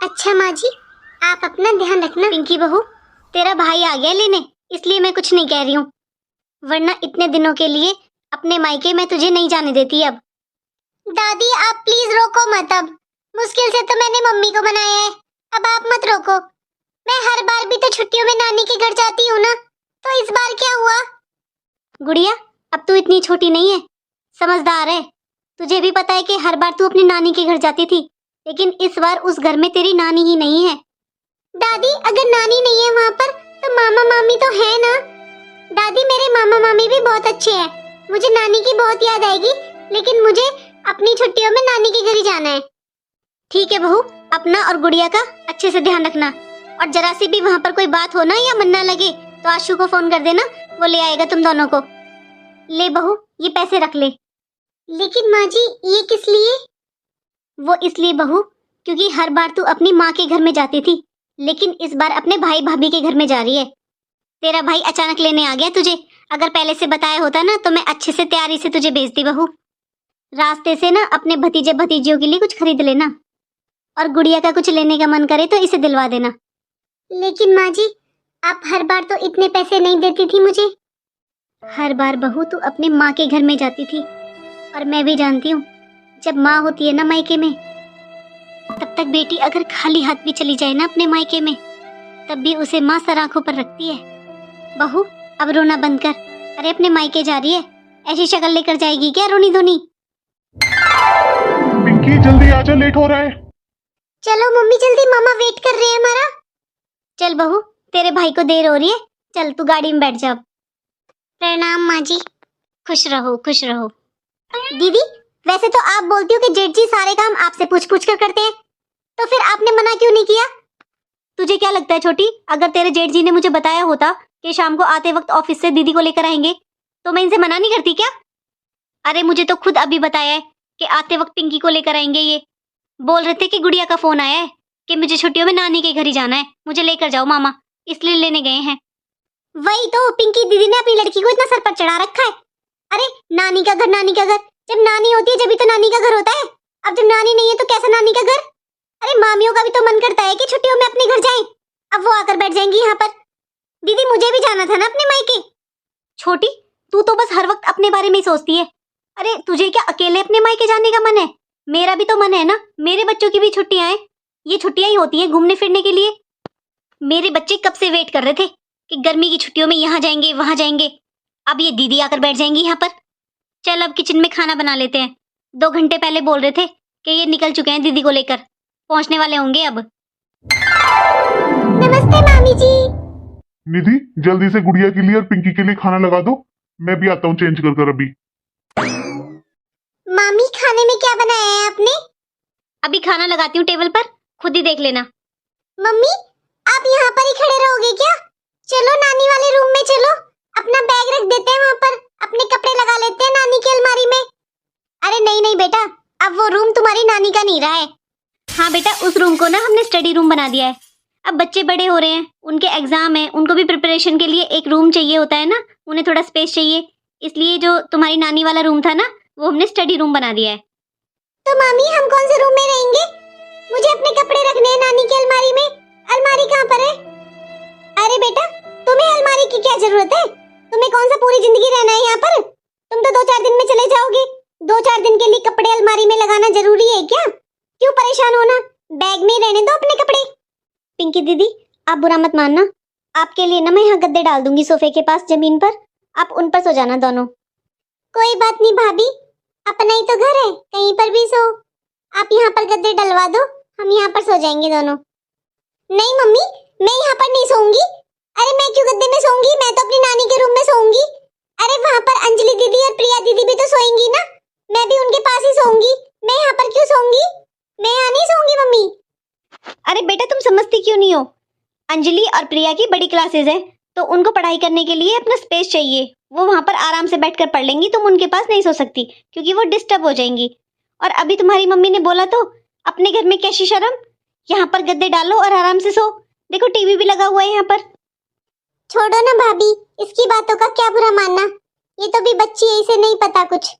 अच्छा माँ जी, आप अपना ध्यान रखना। पिंकी बहू, तेरा भाई आ गया लेने, इसलिए मैं कुछ नहीं कह रही हूँ, वरना इतने दिनों के लिए अपने मायके में तुझे नहीं जाने देती अब। दादी आप प्लीज रोको मत। अब मुश्किल से तो मैंने मम्मी को मनाया है, अब आप मत रोको। मैं हर बार भी तो छुट्टियों में नानी के घर जाती हूँ ना, तो इस बार क्या हुआ? गुड़िया, अब तू इतनी छोटी नहीं है, समझदार है। तुझे भी पता है कि हर बार तू अपनी नानी के घर जाती थी, लेकिन इस बार उस घर में तेरी नानी ही नहीं है। दादी अगर नानी नहीं है वहाँ पर तो मामा मामी तो है ना। दादी मेरे मामा मामी भी बहुत अच्छे हैं, मुझे नानी की बहुत याद आएगी, लेकिन मुझे अपनी छुट्टियों में नानी के घर ही जाना है। ठीक है बहू, अपना और गुड़िया का अच्छे से ध्यान रखना, और जरा सी भी वहाँ पर कोई बात हो ना या मन ना लगे तो आशु को फोन कर देना, वो ले आएगा तुम दोनों को। ले बहू, ये पैसे रख ले। लेकिन माँ जी ये किस लिए? वो इसलिए बहू, क्योंकि हर बार तू अपनी माँ के घर में जाती थी, लेकिन इस बार अपने भाई भाभी के घर में जा रही है। तेरा भाई अचानक लेने आ गया तुझे, अगर पहले से बताया होता ना तो मैं अच्छे से तैयारी से तुझे भेजती बहू। रास्ते से ना अपने भतीजे भतीजियों के लिए कुछ खरीद लेना, और गुड़िया का कुछ लेने का मन करे तो इसे दिलवा देना। लेकिन माँ जी आप हर बार तो इतने पैसे नहीं देती थी मुझे। हर बार बहू तू अपने माँ के घर में जाती थी, और मैं भी जानती हूँ जब माँ होती है ना मायके में, तब तक बेटी अगर खाली हाथ भी चली जाए ना अपने मायके में, तब भी उसे माँ सर आंखों पर रखती है। बहू अब रोना बंद कर, अरे अपने मायके जा रही है, ऐसी शक्ल लेकर जाएगी क्या रोनी धोनी? पिंकी जल्दी आजा, लेट हो रहा है। चलो मम्मी जल्दी, मामा वेट कर रहे हैं हमारा। चल बहू, तेरे भाई को देर हो रही है, चल तू गाड़ी में बैठ जा। प्रणाम माँ जी। खुश रहो खुश रहो। दीदी वैसे तो आप बोलती हो कि जेठ जी सारे काम आपसे पूछ पूछ कर करते हैं, तो फिर आपने मना क्यों नहीं किया? तुझे क्या लगता है छोटी, अगर तेरे जेठ जी ने मुझे बताया होता कि शाम को आते वक्त ऑफिस से दीदी को लेकर आएंगे, तो मैं इनसे मना नहीं करती क्या? अरे मुझे तो खुद अभी बताया है कि आते वक्त पिंकी को लेकर आएंगे। ये बोल रहे थे कि गुड़िया का फोन आया है कि मुझे छुट्टियों में नानी के घर ही जाना है, मुझे लेकर जाओ मामा, इसलिए लेने गए हैं। वही तो, पिंकी दीदी ने अपनी लड़की को इतना सर पर चढ़ा रखा है। अरे नानी का घर नानी का घर, जब नानी होती है जब तो नानी का घर होता है, अब जब नानी नहीं है तो कैसा नानी का घर? अरे मामियों का भी तो मन करता है कि छुट्टियों में अपने घर जाएं, अब वो आकर बैठ जाएंगी यहाँ पर। दीदी मुझे भी जाना था ना अपने मायके। छोटी तू तो बस हर वक्त अपने बारे में ही सोचती है। अरे तुझे क्या अकेले अपने मायके जाने का मन है? मेरा भी तो मन है ना, मेरे बच्चों की भी छुट्टियां हैं, ये छुट्टियां ही होती हैं घूमने फिरने के लिए। मेरे बच्चे कब से वेट कर रहे थे कि गर्मी की छुट्टियों में यहाँ जाएंगे वहां जाएंगे, अब ये दीदी आकर बैठ जाएंगी यहाँ पर। चल अब किचन में खाना बना लेते हैं, 2 घंटे पहले बोल रहे थे कि ये निकल चुके हैं दीदी को लेकर, पहुंचने वाले होंगे अब। नमस्ते मामी जी। निधि जल्दी से गुड़िया के लिए और पिंकी के लिए खाना लगा दो, मैं भी आता हूँ चेंज कर कर अभी। मामी खाने में क्या बनाया है आपने? अभी खाना लगाती हूँ टेबल पर, खुद ही देख लेना। मम्मी आप यहाँ पर ही खड़े रहोगे क्या? चलो नानी वाले रूम में चलो, अपना बैग रख देते हैं वहाँ पर, अपने कपड़े लगा लेते हैं नानी की अलमारी में। अरे नहीं नहीं बेटा, अब वो रूम तुम्हारी नानी का नहीं रहा है। हाँ बेटा, उस रूम को ना हमने स्टडी रूम बना दिया है। अब बच्चे बड़े हो रहे हैं, उनके एग्जाम है, उनको भी प्रिपरेशन के लिए एक रूम चाहिए होता है ना, उन्हें थोड़ा स्पेस चाहिए, इसलिए जो तुम्हारी नानी वाला रूम था ना वो हमने स्टडी रूम बना दिया है। तो मामी हम कौन से रूम में रहेंगे? मुझे अपने कपड़े रखने हैं नानी की अलमारी में। अलमारी कहाँ पर है? अरे बेटा तुम्हें अलमारी की क्या जरूरत है? तुम्हें कौन सा पूरी जिंदगी रहना है यहाँ पर? तुम तो 2-4 दिन में चले जाओगे, 2-4 दिन के लिए कपड़े अलमारी में लगाना जरूरी है क्या? क्यों परेशान होना, बैग में रहने दो अपने कपड़े। पिंकी दीदी आप बुरा मत मानना, आपके लिए ना मैं यहाँ गद्दे डाल दूंगी सोफे के पास जमीन पर, आप उन पर सो जाना दोनों। कोई बात नहीं भाभी, अपना ही तो घर है, कहीं पर भी सो। आप यहाँ पर गद्दे डलवा दो, हम यहाँ पर सो जाएंगे दोनों। नहीं मम्मी मैं यहाँ पर नहीं सोऊंगी। अरे मैं क्यों गद्दे में सोऊंगी, मैं तो अपनी नानी के रूम में सोऊंगी। अरे वहाँ पर अंजलि दीदी और प्रिया दीदी भी तो सोएंगी ना, मैं भी उनके पास ही सोऊंगी। मैं यहाँ पर क्यों सोऊंगी? मैं यहाँ नहीं सोऊंगी मम्मी। अरे बेटा तुम समझती क्यों नहीं हो, अंजलि और प्रिया की बड़ी क्लासेस है, तो उनको पढ़ाई करने के लिए अपना स्पेस चाहिए, वो वहां पर आराम से बैठकर पढ़ लेंगी, तुम उनके पास नहीं सो सकती क्योंकि वो डिस्टर्ब हो जाएंगी। और अभी तुम्हारी मम्मी ने बोला तो अपने घर में कैसी शर्म, यहाँ पर गद्दे डालो और आराम से सो, देखो टीवी भी लगा हुआ है यहाँ पर। छोड़ो ना भाभी, इसकी बातों का क्या बुरा मानना, ये तो भी बच्ची है, इसे नहीं पता कुछ।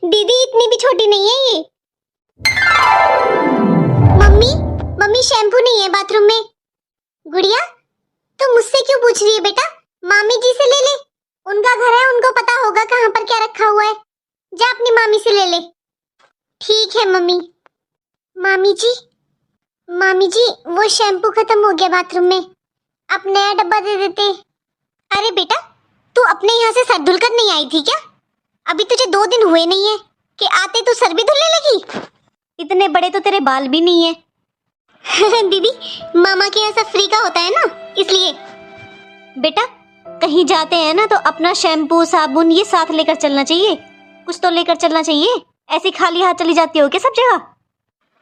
दीदी इतनी भी छोटी नहीं है ये। मम्मी मम्मी शैम्पू नहीं है बाथरूम में। गुड़िया तो मुझसे क्यों पूछ रही है बेटा? मामी जी से ले ले, उनका घर है, उनको पता होगा कहाँ पर क्या रखा हुआ है। जा अपनी मामी से ले ले। ठीक है मम्मी। मामी जी वो शैम्पू खत्म हो गया बाथरूम में, आप नया डब्बा दे देते। अरे बेटा तू अपने यहाँ से सर धुलकर नहीं आई थी क्या? अभी तुझे 2 दिन हुए नहीं है कि आते तू सर भी धुलने लगी। इतने बड़े तो तेरे बाल भी नहीं है। दीदी मामा के यहाँ सब फ्री का होता है ना, इसलिए। बेटा कहीं जाते हैं ना तो अपना शैम्पू साबुन ये साथ लेकर चलना चाहिए, कुछ तो लेकर चलना चाहिए। ऐसे खाली हाथ चली जाती हो क्या सब जगह?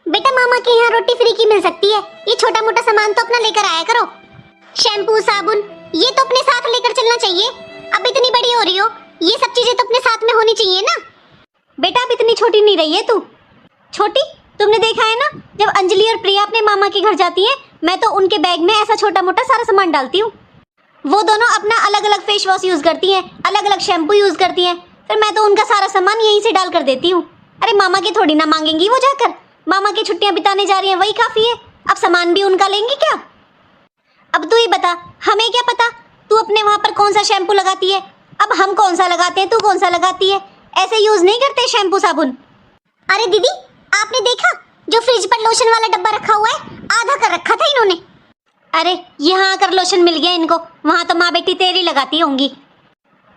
बेटा मामा के यहाँ रोटी फ्री की मिल सकती है, ये छोटा मोटा सामान तो अपना लेकर आया करो। शैम्पू साबुन ये तो अपने साथ लेकर चलना चाहिए। अब इतनी बड़ी हो रही हो, ये सब चीजें तो अपने साथ में होनी चाहिए ना। बेटा अब इतनी छोटी नहीं रही है तू। छोटी तुमने देखा है ना, जब अंजलि और प्रिया अपने मामा के घर जाती हैं, मैं तो उनके बैग में ऐसा छोटा मोटा सारा सामान डालती हूँ। वो दोनों अपना अलग अलग फेस वॉश यूज करती हैं, अलग अलग शैम्पू यूज करती हैं, फिर मैं तो उनका सारा सामान यहीं से डाल कर देती हूँ। अरे मामा के थोड़ी ना मांगेंगी वो जाकर, मामा की छुट्टियां बिताने जा रही हैं वही काफी है, अब सामान भी उनका लेंगी क्या? अब तू ही बता, हमें क्या पता तू अपने वहां पर कौन सा शैम्पू लगाती है, अब हम कौन सा लगाते हैं, तू कौन सा लगाती है। ऐसे यूज नहीं करते शैम्पू साबुन। अरे दीदी आपने देखा जो फ्रिज पर लोशन वाला डब्बा रखा हुआ है, आधा कर रखा था इन्होंने। अरे यहाँ आकर लोशन मिल गया इनको, वहां तो माँ बेटी तेरी लगाती होंगी।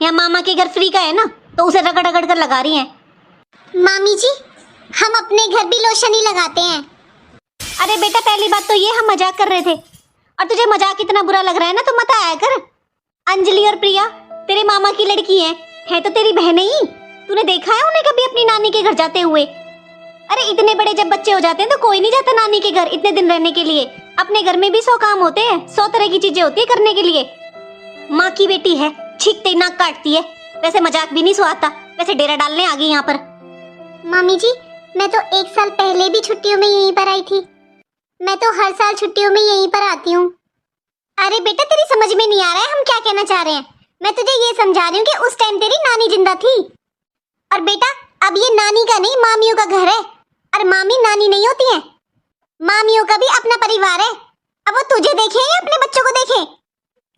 यहाँ मामा के घर फ्री का है ना, तो उसे रगड़ रगड़ कर लगा रही हैं। मामी जी हम अपने घर भी लोशन ही लगाते हैं। अरे बेटा पहली बात तो ये हम मजाक कर रहे थे, और तुझे मजाक इतना बुरा लग रहा है ना तो मत आया कर। अंजलि और प्रिया तेरे मामा की लड़की है तो तेरी बहन ही। तूने देखा है उन्हें कभी अपनी नानी के घर जाते हुए? अरे इतने बड़े जब बच्चे हो जाते हैं तो कोई नहीं जाता नानी के घर इतने दिन रहने के लिए। अपने घर में भी 100 काम होते हैं, 100 तरह की चीजें होती है करने के लिए। माँ की बेटी है, छींकते ही नाक काटती है। वैसे मजाक भी नहीं सुहाता, वैसे डेरा डालने आ गई यहाँ पर। मामी जी मैं तो 1 साल पहले भी छुट्टियों में यहीं पर आई थी, मैं तो हर साल छुट्टियों में यहीं पर आती हूँ। अरे बेटा तेरी समझ में नहीं आ रहा है हम क्या कहना चाह रहे हैं। मैं तुझे ये समझा रही हूँ कि उस टाइम तेरी नानी जिंदा थी। और बेटा अब ये नानी का नहीं मामियों का घर है, और मामी नानी नहीं होती हैं। मामियों का भी अपना परिवार है। अब वो तुझे देखे या अपने बच्चों को देखे?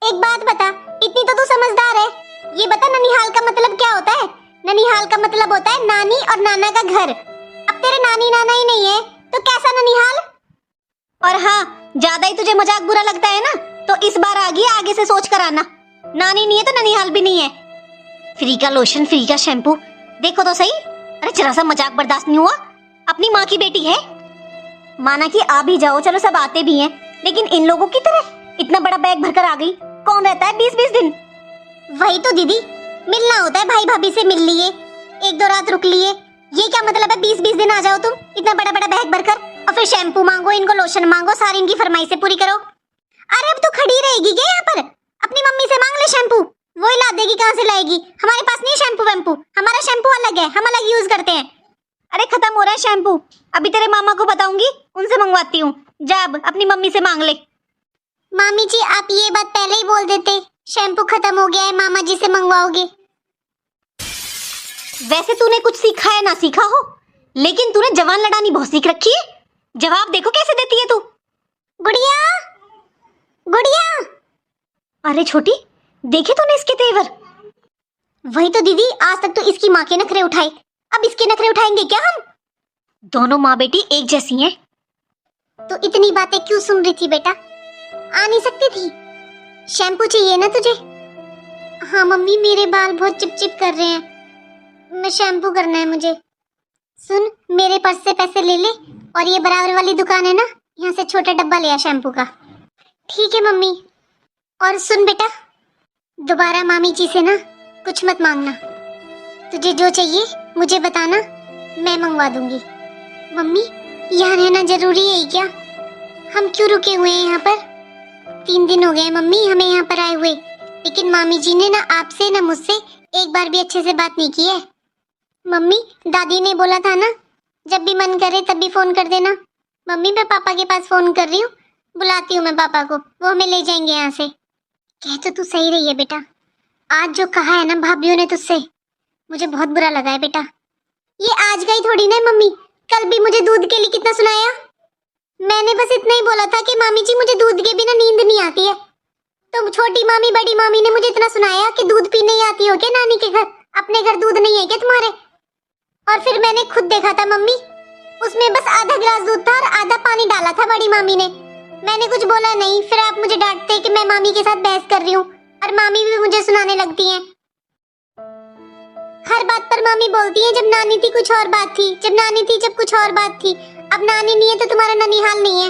एक बात बता, इतनी तो तू समझदार है, ये बता ननिहाल का मतलब क्या होता है? ननिहाल का मतलब होता है नानी और नाना का घर। अब तेरे नानी नाना ही नहीं है तो कैसा ननिहाल? और हाँ ज्यादा ही तुझे मजाक बुरा लगता है ना तो इस बार आ गई, आगे से सोच कर आना। नानी नहीं है तो ननिहाल भी नहीं है। फ्री का लोशन, फ्री का शैम्पू, देखो तो सही। अरे जरा सा मजाक बर्दाश्त नहीं हुआ? अपनी माँ की बेटी है, माना कि आ भी जाओ, चलो सब आते भी हैं, लेकिन इन लोगों की तरह इतना बड़ा बैग भरकर आ गई। कौन रहता है 20-20 दिन? वही तो दीदी, मिलना होता है, भाई भाभी से मिल लिए, 1-2 रात रुक लिए, ये क्या मतलब है 20-20 दिन आ जाओ तुम इतना बड़ा बड़ा बैग भरकर, और फिर शैम्पू मांगो, इनको लोशन मांगो, सारी इनकी फरमाइशें पूरी करो। अरे अब तो खड़ी रहेगी क्या यहाँ पर? अपनी मम्मी से मांग ले शैम्पू, वही ला देगी। कहाँ से लाएगी? हमारे पास नहीं शैम्पू वैम्पू, हमारा शैम्पू अलग है, हम अलग यूज करते हैं। अरे खत्म हो रहा है शैम्पू, अभी तेरे मामा को बताऊंगी, उनसे मंगवाती हूँ। जा अब अपनी मम्मी से मांग ले। मामी जी आप ये बात पहले ही बोल देते, शैम्पू खत्म हो गया है, मामा जी से मंगवाओगे। वैसे तूने कुछ सीखा है ना सीखा हो, लेकिन तूने जवान लड़ानी बहुत सीख रखी है। जवाब देखो कैसे देती है तू। गुड़िया गुड़िया। अरे छोटी देखे तूने इसके तेवर? वही तो दीदी, आज तक तो इसकी माँ के नखरे उठाए, अब इसके नखरे उठाएंगे क्या हम? दोनों माँ बेटी एक जैसी हैं। तो इतनी बातें क्यों सुन रही थी बेटा? आ नहीं सकती थी? शैम्पू चाहिए ना तुझे? हाँ मम्मी मेरे बाल बहुत चिपचिप कर रहे हैं, मैं शैम्पू करना है मुझे। सुन मेरे पर्स से पैसे ले ले, और ये बराबर वाली दुकान है ना, यहाँ से छोटा डब्बा ले आ शैम्पू का। ठीक है मम्मी। और सुन बेटा, दोबारा मामी जी से ना कुछ मत मांगना, तुझे जो चाहिए मुझे बताना, मैं मंगवा दूंगी। मम्मी यहाँ रहना जरूरी है क्या? हम क्यों रुके हुए हैं यहाँ पर? 3 दिन हो गए मम्मी हमें यहाँ पर आए हुए, लेकिन मामी जी ने ना आपसे ना मुझसे एक बार भी अच्छे से बात नहीं की है। मम्मी दादी ने बोला था ना जब भी मन करे तब भी फोन कर देना। मम्मी मैं पापा के पास फोन कर रही हूँ, बुलाती हूँ मैं पापा को, वो हमें ले जाएंगे यहाँ से। कह तो तू सही रही है बेटा, आज जो कहा है ना भाभीओ ने तुझसे, मुझे बहुत बुरा लगा है बेटा। ये आज गई थोड़ी ना मम्मी, कल भी मुझे दूध के लिए कितना सुनाया। मैंने बस इतना ही बोला था कि मामी जी मुझे दूध के बिना नींद नहीं आती है। तो छोटी मामी बड़ी मामी ने मुझे इतना सुनाया कि दूध पीने ही आती हो क्या नानी के घर, अपने घर दूध नहीं है क्या तुम्हारे? और फिर मैंने खुद देखा था मम्मी, उसमें बस आधा गिलास दूध था और आधा पानी डाला था बड़ी मामी ने। मैंने कुछ बोला नहीं, फिर आप मुझे डांटते कि मैं मामी के साथ बहस कर रही हूँ और मामी भी मुझे सुनाने लगती हैं। हर बात पर मामी बोलती है जब नानी थी कुछ और बात थी, जब नानी थी जब कुछ और बात थी, अब नानी नहीं है तो तुम्हारा ननिहाल नहीं है।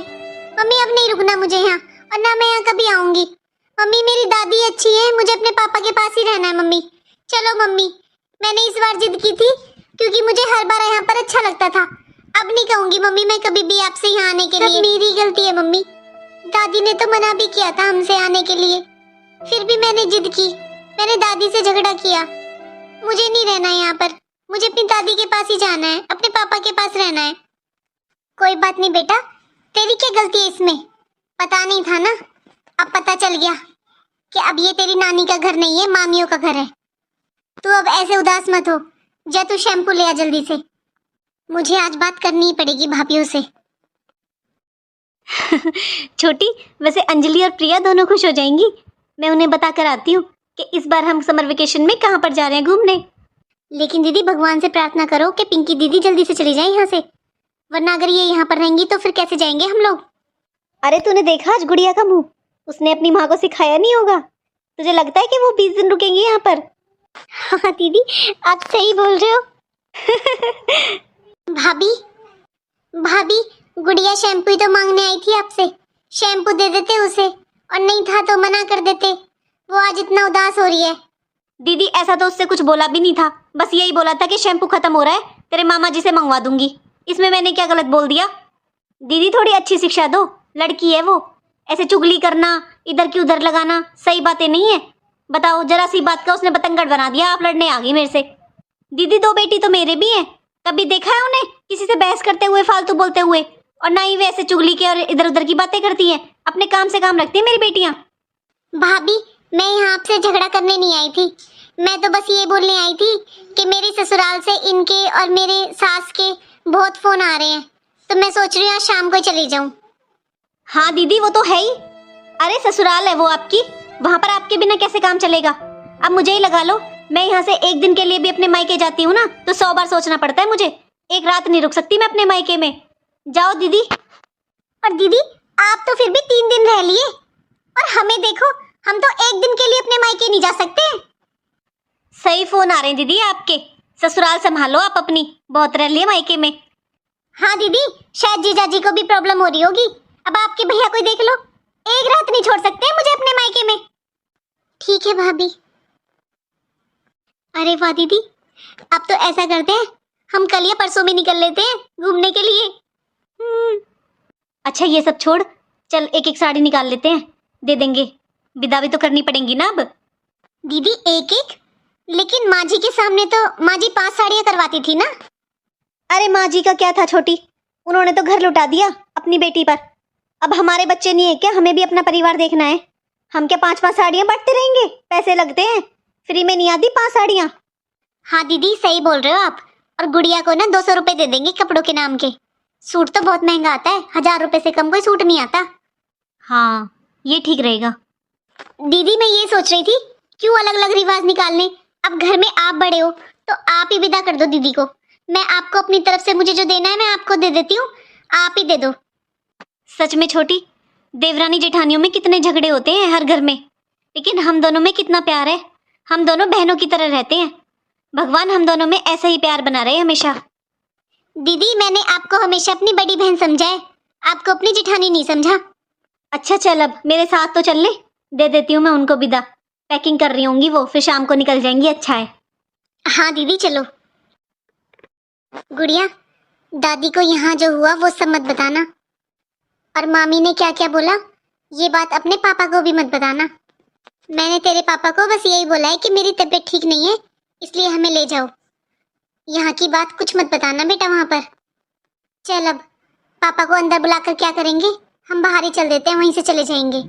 मम्मी अब नहीं रुकना मुझे यहाँ, और ना मैं यहाँ कभी आऊंगी। मम्मी मेरी दादी अच्छी है, मुझे अपने पापा के पास ही रहना है मम्मी। चलो मम्मी, मैंने इस बार जिद की थी क्योंकि मुझे हर बार यहाँ पर अच्छा लगता था। अब नहीं कहूंगी मम्मी मैं कभी भी आपसे यहाँ आने के लिए। मेरी गलती है मम्मी, दादी ने तो मना भी किया था हमसे आने के लिए, फिर भी मैंने जिद की, मैंने दादी से झगड़ा किया। मुझे नहीं रहना यहाँ पर, मुझे अपनी दादी के पास ही जाना है, अपने पापा के पास रहना है। कोई बात नहीं बेटा, तेरी क्या गलती है इसमें? पता नहीं था ना, अब पता चल गया कि अब ये तेरी नानी का घर नहीं है, मामियों का घर है। तू अब ऐसे उदास मत हो, जा तू शैम्पू ले आ जल्दी से। मुझे आज बात करनी ही पड़ेगी भाभीयों से। छोटी, वैसे अंजलि और प्रिया दोनों खुश हो जाएंगी। मैं उन्हें बता कर आती हूँ कि इस बार हम समर वेकेशन में कहाँ पर जा रहे हैं घूमने। लेकिन दीदी भगवान से प्रार्थना करो कि पिंकी दीदी जल्दी से चली जाए यहाँ से, वरना अगर ये यहाँ पर रहेंगी तो फिर कैसे जाएंगे हम लोग। अरे तूने देखा आज गुड़िया का मुंह? उसने अपनी माँ को सिखाया नहीं होगा। तुझे लगता है कि वो 20 दिन रुकेंगी यहाँ पर? हाँ दीदी आप सही बोल रहे हो। भाभी भाभी, गुड़िया शैम्पू ही तो मांगने आई थी आपसे, शैम्पू दे देते उसे, और नहीं था तो मना कर देते। वो आज इतना उदास हो रही है। दीदी ऐसा तो उससे कुछ बोला भी नहीं था, बस यही बोला था कि शैम्पू खत्म हो रहा है, तेरे मामा जी से मंगवा दूंगी। इसमें मैंने क्या गलत बोल दिया? दीदी थोड़ी अच्छी शिक्षा दो, लड़की है वो, ऐसे चुगली करना, इधर की उधर लगाना सही बातें नहीं है। बताओ, जरा सी बात का उसने बतंगड़ बना दिया, आप लड़ने आ गई मेरे से। दीदी 2 बेटी तो मेरे भी हैं, कभी देखा है उन्हें किसी से बहस करते हुए, फालतू बोलते हुए? और ना ही वे ऐसे चुगली के और इधर उधर की बातें करती हैं, अपने काम से काम रखती हैं मेरी बेटियां। भाभी मैं यहाँ आपसे झगड़ा करने नहीं आई थी, मैं तो बस ये बोलने आई थी कि मेरी ससुराल से इनके और मेरे सास के बहुत फोन आ रहे हैं, तो मैं सोच रही हूँ आज शाम को ही चली जाऊँ। हाँ दीदी वो तो है ही, अरे ससुराल है वो आपकी, वहां पर आपके बिना कैसे काम चलेगा? अब मुझे ही लगा लो, मैं यहाँ से एक दिन के लिए भी अपने मायके जाती हूँ ना तो 100 बार सोचना पड़ता है मुझे। एक रात नहीं रुक सकती मैं अपने मायके में। जाओ दीदी। और दीदी आप तो फिर भी 3 दिन रह लिए, और हमें देखो, हम तो एक दिन के लिए अपने मायके नहीं जा सकते। सही फोन आ रहे हैं दीदी आपके, ससुराल संभालो आप अपनी, बहुत रह लिए मायके में। हाँ दीदी, शायद जीजाजी को भी प्रॉब्लम हो रही होगी, अब आपके भैया कोई देख लो, एक रात नहीं छोड़ सकते मुझे अपने मायके में। ठीक है भाभी। अरे वाह दीदी, अब तो ऐसा करते हैं, हम कल या परसों में निकल लेते हैं घूमने के लिए। अच्छा ये सब छोड़, चल एक एक साड़ी निकाल लेते हैं, दे देंगे, विदा भी तो करनी पड़ेंगी ना अब। दीदी एक एक? लेकिन माँ जी के सामने तो माँ जी 5 साड़ियाँ करवाती थी ना। अरे माँ जी का क्या था छोटी, उन्होंने तो घर लुटा दिया अपनी बेटी पर। अब हमारे बच्चे नहीं है क्या, हमें भी अपना परिवार देखना है। हम क्या 5-5 साड़ियाँ बांटते रहेंगे? पैसे लगते हैं, फ्री में नहीं आती 5 साड़ियाँ। हाँ दीदी सही बोल रहे हो आप, और गुड़िया को ना 200 रुपए दे देंगे कपड़ों के नाम के। सूट तो बहुत महंगा आता है, 1000 रुपए से कम कोई सूट नहीं आता। हाँ ये ठीक रहेगा। दीदी मैं ये सोच रही थी, क्यों अलग अलग रिवाज निकालने, अब घर में आप बड़े हो तो आप ही विदा कर दो दीदी को। मैं आपको अपनी तरफ से मुझे जो देना है मैं आपको दे देती हूँ, आप ही दे दो। सच में छोटी, देवरानी जेठानियों में कितने झगड़े होते हैं हर घर में, लेकिन हम दोनों में कितना प्यार है, हम दोनों बहनों की तरह रहते हैं। भगवान हम दोनों में ऐसा ही प्यार बना रहे हमेशा। दीदी मैंने आपको हमेशा अपनी बड़ी बहन समझा है, आपको अपनी जेठानी नहीं समझा। अच्छा चल अब मेरे साथ तो चल ले, दे देती हूँ मैं उनको विदा, पैकिंग कर रही होंगी वो, फिर शाम को निकल जाएंगी। अच्छा है। हाँ दीदी चलो। गुड़िया दादी को यहाँ जो हुआ वो सब मत बताना, और मामी ने क्या क्या बोला ये बात अपने पापा को भी मत बताना। मैंने तेरे पापा को बस यही बोला है कि मेरी तबीयत ठीक नहीं है इसलिए हमें ले जाओ, यहाँ की बात कुछ मत बताना बेटा वहाँ पर। चल अब पापा को अंदर बुलाकर क्या करेंगे, हम बाहर ही चल देते हैं, वहीं से चले जाएंगे।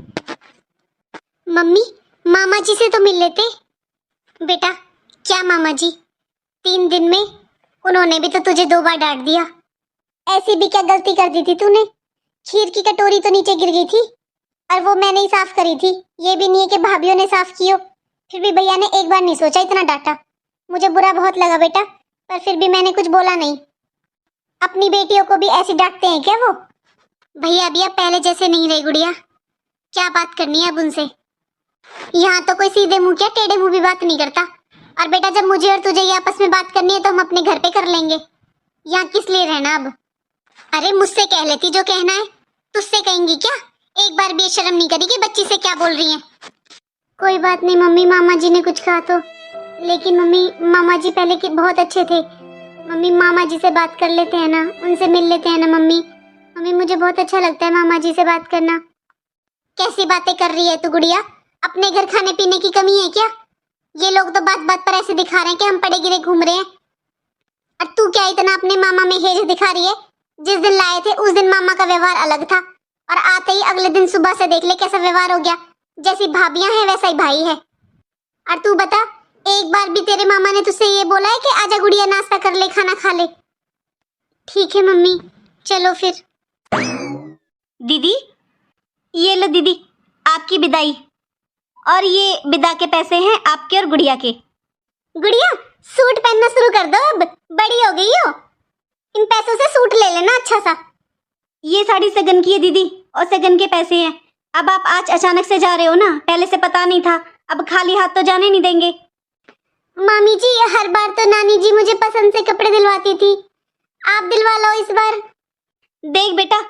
मम्मी मामा जी से तो मिल लेते। बेटा क्या मामा जी, 3 दिन में उन्होंने भी तो तुझे 2 बार डांट दिया, ऐसी भी क्या गलती कर दी थी तूने खीर की कटोरी तो नीचे गिर गई थी और वो मैंने ही साफ करी थी। ये भी नहीं है कि भाभीियों ने साफ की हो। फिर भी भैया ने एक बार नहीं सोचा, इतना डांटा। मुझे बुरा बहुत लगा बेटा, पर फिर भी मैंने कुछ बोला नहीं। अपनी बेटियों को भी ऐसे डांटते हैं क्या वो? भैया अभी आप पहले जैसे नहीं रहे गुड़िया। क्या बात करनी है अब उनसे? यहाँ तो कोई सीधे मुंह क्या टेढ़े मुंह भी बात नहीं करता। और बेटा जब मुझे और तुझे ये आपस में बात करनी है तो हम अपने घर पे कर लेंगे। यहाँ किस लिए रहना अब? अरे मुझसे कह लेती जो कहना है, तुझसे कहेंगी क्या? एक बार भी शर्म नहीं करी कि बच्ची से क्या बोल रही है। कोई बात नहीं मम्मी, मामा जी ने कुछ कहा तो। लेकिन मम्मी मामा जी पहले के बहुत अच्छे थे। मम्मी मामा जी से बात कर लेते हैं ना, उनसे मिल लेते हैं ना मम्मी। मम्मी मुझे बहुत अच्छा लगता है मामा जी से बात करना। कैसी बातें कर रही है तू गुड़िया? अपने घर खाने पीने की कमी है क्या? ये लोग तो बात बात पर ऐसे दिखा रहे हैं कि हम पड़े गिरे घूम रहे हैं। और तू क्या इतना अपने मामा में हेज दिखा रही है? जिस दिन लाए थे उस दिन मामा का व्यवहार अलग था और आते ही अगले दिन सुबह से देख ले कैसा व्यवहार हो गया। जैसी भाभियां हैं वैसा ही भाई है। और तू बता, एक बार भी तेरे मामा ने तुझसे ये बोला है कि आजा गुड़िया नाश्ता कर ले, खाना खा ले? ठीक है मम्मी, चलो फिर। दीदी, ये लो दीदी आपकी विदाई, और ये विदा के पैसे हैं आपके और गुड़िया के। गुड़िया सूट पहनना शुरू कर दो, अब बड़ी हो गई हो। इन पैसों से सूट ले लेना अच्छा सा। ये साड़ी सगन की है दीदी, और सगन के पैसे हैं। अब आप आज अचानक से जा रहे हो ना, पहले से पता नहीं था। अब खाली हाथ तो जाने नहीं देंगे। मामी जी हर बार तो नानी जी मुझे पसंद से कपड़े दिलवाती थी, आप दिलवा लो इस बार। देख बेटा,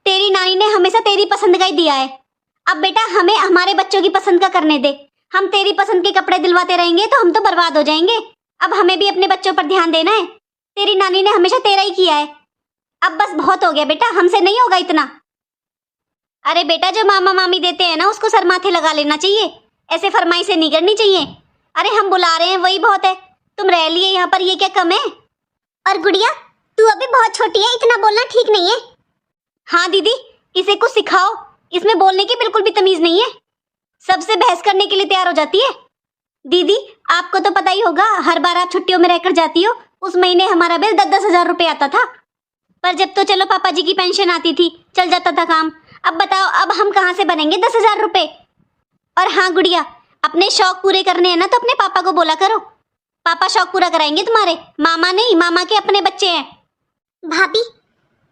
तेरी नानी ने हमेशा तेरी पसंद का ही दिया है। अब बेटा हमें हमारे बच्चों की पसंद का करने दे। हम तेरी पसंद के कपड़े दिलवाते रहेंगे तो हम तो बर्बाद हो जाएंगे। अब हमें भी अपने बच्चों पर ध्यान देना है। तेरी नानी ने हमेशा तेरा ही किया है। अब बस बहुत हो गया बेटा, हमसे नहीं होगा इतना। अरे बेटा जो मामा मामी देते हैं ना उसको सर माथे लगा लेना चाहिए, ऐसे फरमाइशें नहीं करनी चाहिए। अरे हम बुला रहे हैं वही बहुत है, तुम रह लिए यहाँ पर, ये क्या कम है? और गुड़िया तू अभी बहुत छोटी है, इतना बोलना ठीक नहीं है। हाँ दीदी, इसे कुछ सिखाओ, इसमें बोलने की बिल्कुल भी तमीज नहीं है। सबसे बहस करने के लिए तैयार हो जाती है। दीदी आपको तो पता ही होगा, हर बार आप छुट्टियों में रहकर जाती हो। उस महीने हमारा बिल 10-10 हजार रुपए आता था, पर जब तो चलो पापा जी की पेंशन आती थी, चल जाता था काम। अब बताओ, अब हम कहाँ से बनेंगे 10 हजार रुपए? और हाँ गुड़िया, अपने शौक पूरे करने हैं ना तो अपने पापा को बोला करो, पापा शौक पूरा कराएंगे तुम्हारे। मामा नहीं, मामा के अपने बच्चे हैं। भाभी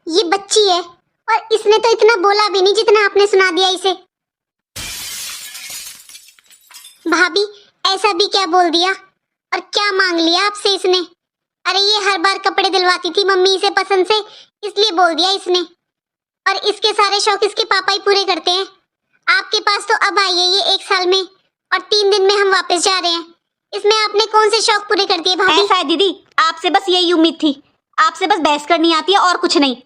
ये बच्ची है और इसने तो इतना बोला भी नहीं जितना आपने सुना दिया इसे। भाभी ऐसा भी क्या बोल दिया और क्या मांग लिया आपसे इसने? अरे ये हर बार कपड़े दिलवाती थी मम्मी से पसंद से, इसलिए बोल दिया इसने। और इसके सारे शौक इसके पापा ही पूरे करते हैं। आपके पास तो अब आई है ये 1 साल में, और 3 दिन में हम वापस जा रहे हैं। इसमें आपने कौन से शौक पूरे कर दिए भाभी? ऐसा है दीदी, आपसे बस यही उम्मीद थी। आपसे बस बहस करनी आती है और कुछ नहीं।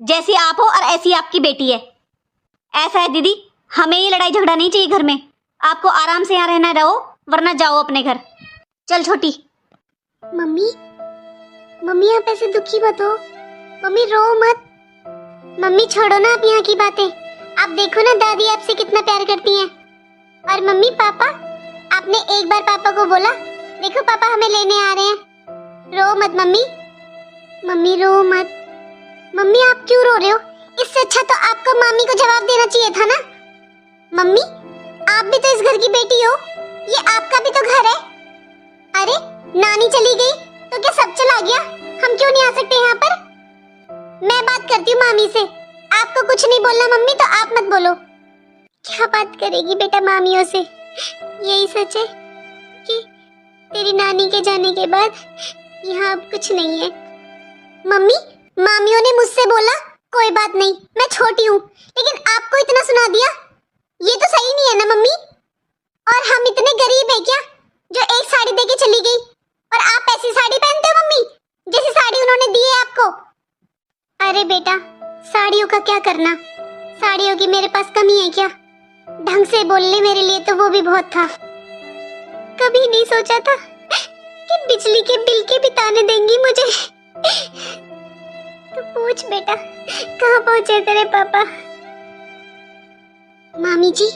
जैसी आप हो और ऐसी आपकी बेटी है। ऐसा है दीदी, हमें ये लड़ाई झगड़ा नहीं चाहिए घर में। आपको आराम से यहाँ रहना, रहो, वरना जाओ अपने घर। चल छोटी। मम्मी मम्मी आप ऐसे दुखी मत हो। मम्मी रो मत। मम्मी छोड़ो ना आप यहाँ की बातें। आप देखो ना दादी आपसे कितना प्यार करती हैं। और मम्मी पापा, आपने एक बार पापा को बोला देखो पापा हमें लेने आ रहे हैं। रो मत मम्मी, मम्मी रो मत। मम्मी आप क्यों रो रहे हो? इससे अच्छा तो आपको मामी को जवाब देना चाहिए था ना। मम्मी आप भी तो इस घर की बेटी हो, ये आपका भी तो घर है। अरे नानी चली गई तो क्या सब चला गया? हम क्यों नहीं आ सकते यहाँ पर? मैं बात करती हूँ मामी से। आपको कुछ नहीं बोलना मम्मी तो आप मत बोलो। क्या बात करेगी बेटा मामियों से? यही सच है कि तेरी नानी के जाने के बाद यहाँ अब कुछ नहीं है। मम्मी मामियों ने मुझसे बोला कोई बात नहीं, मैं छोटी हूँ, लेकिन आपको इतना सुना दिया, ये तो सही नहीं है ना मम्मी। और हम इतने गरीब हैं क्या जो एक साड़ी देके चली गई और आप ऐसी साड़ी पहनते हो मम्मी जैसी साड़ी उन्होंने दी है आपको? अरे बेटा साड़ियों का क्या करना, साड़ियों की मेरे पास कमी है क्या? ढंग से बोलने मेरे लिए तो वो भी बहुत था। कभी नहीं सोचा था कि बिजली के बिल के भी ताने देंगी मुझे। तो पूछ बेटा कहाँ पहुंचे तेरे पापा? मामी जी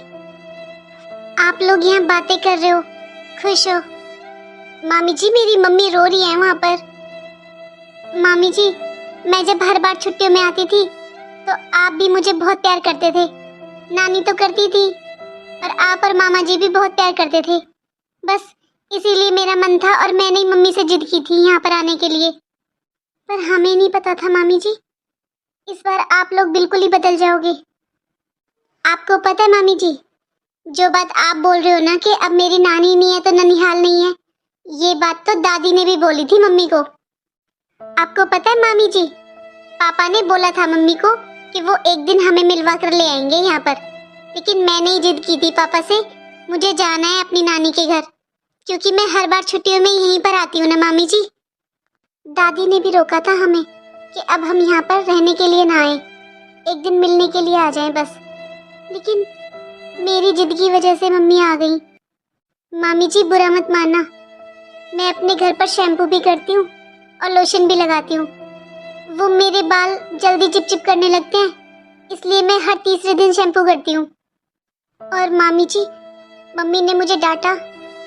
आप लोग यहाँ बातें कर रहे हो, खुश हो? मामी जी मेरी मम्मी रो रही है वहाँ पर। मामी जी मैं जब हर बार छुट्टियों में आती थी तो आप भी मुझे बहुत प्यार करते थे। नानी तो करती थी, और आप और मामा जी भी बहुत प्यार करते थे। बस इसीलिए मेरा मन था और मैंने ही मम्मी से जिद की थी यहाँ पर आने के लिए। पर हमें नहीं पता था मामी जी, इस बार आप लोग बिल्कुल ही बदल जाओगे। आपको पता है मामी जी, जो बात आप बोल रहे हो ना कि अब मेरी नानी नहीं है तो ननिहाल नहीं है, ये बात तो दादी ने भी बोली थी मम्मी को। आपको पता है मामी जी, पापा ने बोला था मम्मी को कि वो एक दिन हमें मिलवा कर ले आएंगे यहाँ पर, लेकिन मैंने ही जिद की थी पापा से, मुझे जाना है अपनी नानी के घर, क्योंकि मैं हर बार छुट्टियों में यहीं पर आती हूँ ना मामी जी। दादी ने भी रोका था हमें कि अब हम यहाँ पर रहने के लिए ना आए, एक दिन मिलने के लिए आ जाएं बस, लेकिन मेरी जिद की वजह से मम्मी आ गई। मामी जी बुरा मत मानना, मैं अपने घर पर शैम्पू भी करती हूँ और लोशन भी लगाती हूँ। वो मेरे बाल जल्दी चिपचिप करने लगते हैं, इसलिए मैं हर तीसरे दिन शैम्पू करती हूँ। और मामी जी, मम्मी ने मुझे डांटा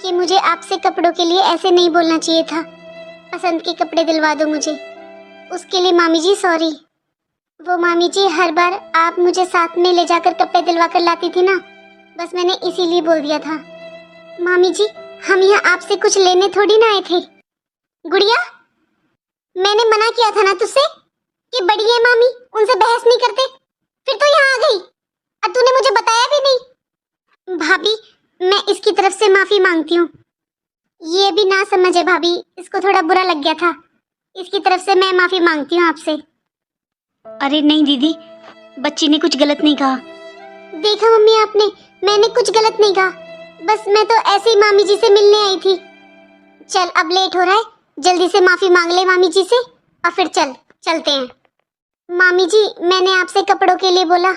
कि मुझे आपसे कपड़ों के लिए ऐसे नहीं बोलना चाहिए था, पसंद के कपड़े दिलवा दो मुझे। उसके लिए मामी जी सॉरी। वो मामी जी हर बार आप मुझे साथ में ले जाकर कपड़े दिलवा कर लाती थी ना, बस मैंने इसीलिए बोल दिया था। मामी जी, हम यहाँ आपसे कुछ लेने थोड़ी ना आए थे। गुड़िया, मैंने मना किया था ना तुझसे कि बड़ी है मामी, उनसे बहस नहीं करते, फिर तो यहाँ आ गई और तूने मुझे बताया भी नहीं। भाभी, मैं इसकी तरफ से माफी मांगती हूँ, ये भी ना समझे भाभी, इसको थोड़ा बुरा लग गया था, इसकी तरफ से मैं माफी मांगती हूँ आपसे। अरे नहीं दीदी, बच्ची ने कुछ गलत नहीं कहा। देखा मम्मी आपने, मैंने कुछ गलत नहीं कहा, बस मैं तो ऐसे ही मामी जी से मिलने आई थी। चल अब लेट हो रहा है, जल्दी से माफी मांग ले मामी जी से और फिर चलते हैं। मामी जी, मैंने आपसे कपड़ों के लिए बोला,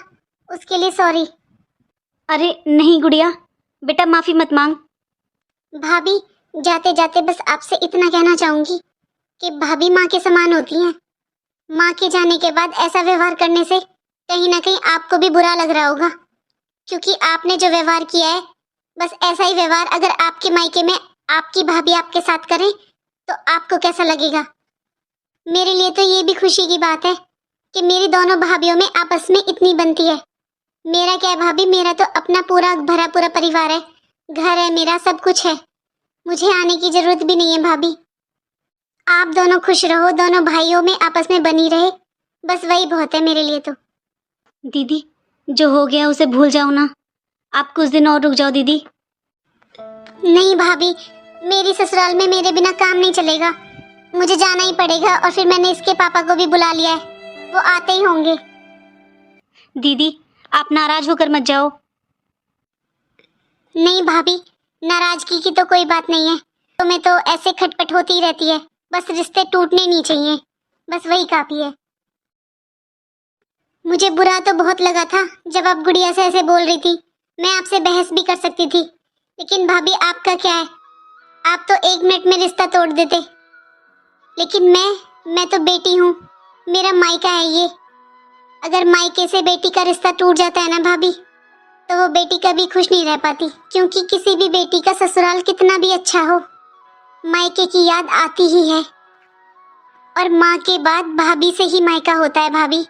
उसके लिए सॉरी। अरे नहीं गुड़िया, बेटा माफी मत मांग। भाभी, जाते जाते बस आपसे इतना कहना चाहूंगी कि भाभी माँ के समान होती हैं। माँ के जाने के बाद ऐसा व्यवहार करने से कहीं ना कहीं आपको भी बुरा लग रहा होगा, क्योंकि आपने जो व्यवहार किया है, बस ऐसा ही व्यवहार अगर आपके मायके में आपकी भाभी आपके साथ करे तो आपको कैसा लगेगा। मेरे लिए तो ये भी खुशी की बात है कि मेरी दोनों भाभीयों में आपस में इतनी बनती है। मेरा क्या है भाभी, मेरा तो अपना पूरा भरा पूरा परिवार है, घर है मेरा, सब कुछ है, मुझे आने की जरूरत भी नहीं है भाभी। आप दोनों खुश रहो, दोनों भाइयों में आपस में बनी रहे, बस वही बहुत है मेरे लिए तो। दीदी, जो हो गया उसे भूल जाओ ना, आप कुछ दिन और रुक जाओ दीदी। नहीं भाभी, मेरी ससुराल में मेरे बिना काम नहीं चलेगा, मुझे जाना ही पड़ेगा, और फिर मैंने इसके पापा को भी बुला लिया है, वो आते ही होंगे। दीदी, आप नाराज होकर मत जाओ। नहीं भाभी, नाराजगी की तो कोई बात नहीं है, तुम्हें तो ऐसे खटपट होती ही रहती है, बस रिश्ते टूटने नहीं चाहिए, बस वही काफी है। मुझे बुरा तो बहुत लगा था जब आप गुड़िया से ऐसे बोल रही थी, मैं आपसे बहस भी कर सकती थी, लेकिन भाभी आपका क्या है, आप तो 1 मिनट में रिश्ता तोड़ देते, लेकिन मैं तो बेटी हूँ, मेरा मायका है ये। अगर मायके से बेटी का रिश्ता टूट जाता है ना भाभी, तो वो बेटी कभी खुश नहीं रह पाती, क्योंकि किसी भी बेटी का ससुराल कितना भी अच्छा हो, मायके की याद आती ही है, और माँ के बाद भाभी से ही मायका होता है भाभी।